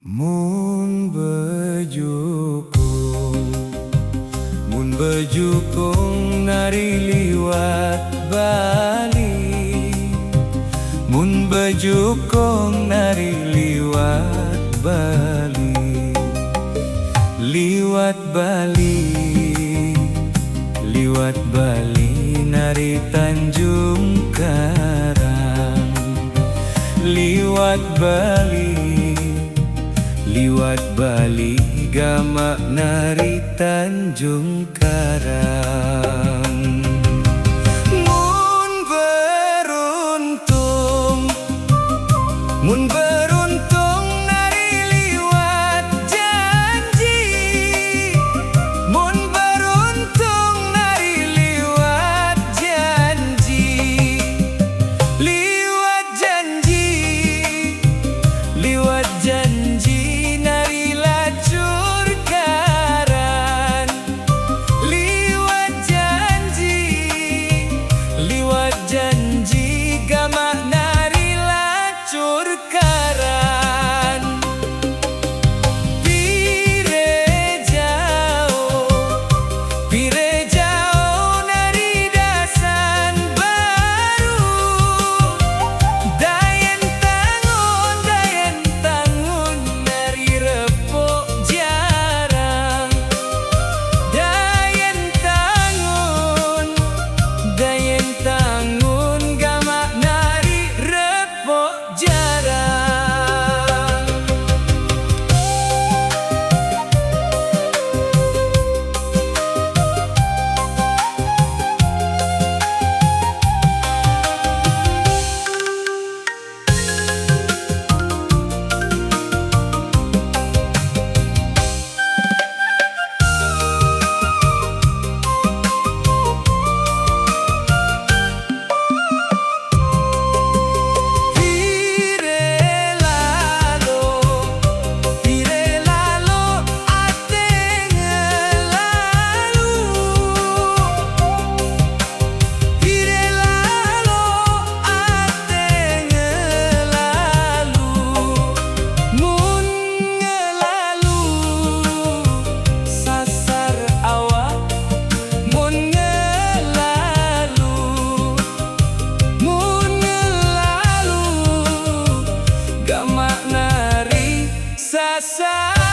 Mun bejukung nari liwat Bali. Mun bejukung nari liwat Bali. Liwat Bali, liwat Bali nari Tanjung Karang. Liwat Bali, liwat Bali gama nari Tanjung Karang. Mun beruntung, mun beruntung nari liwat janji. Mun beruntung nari liwat janji. Liwat janji, liwat janji nari lacur karan. Liwat janji, liwat janji gama nari lacur karan. Pire jauh nari dasan baru. Dayen tangun nari repok jarang. Dayen tangun gama nari repok jarang. Pire lalo ate ngelalu. Pire lalo ate ngelalu. Mun ngelalu sasar awak. Mun ngelalu, mun ngelalu gama nari sasar.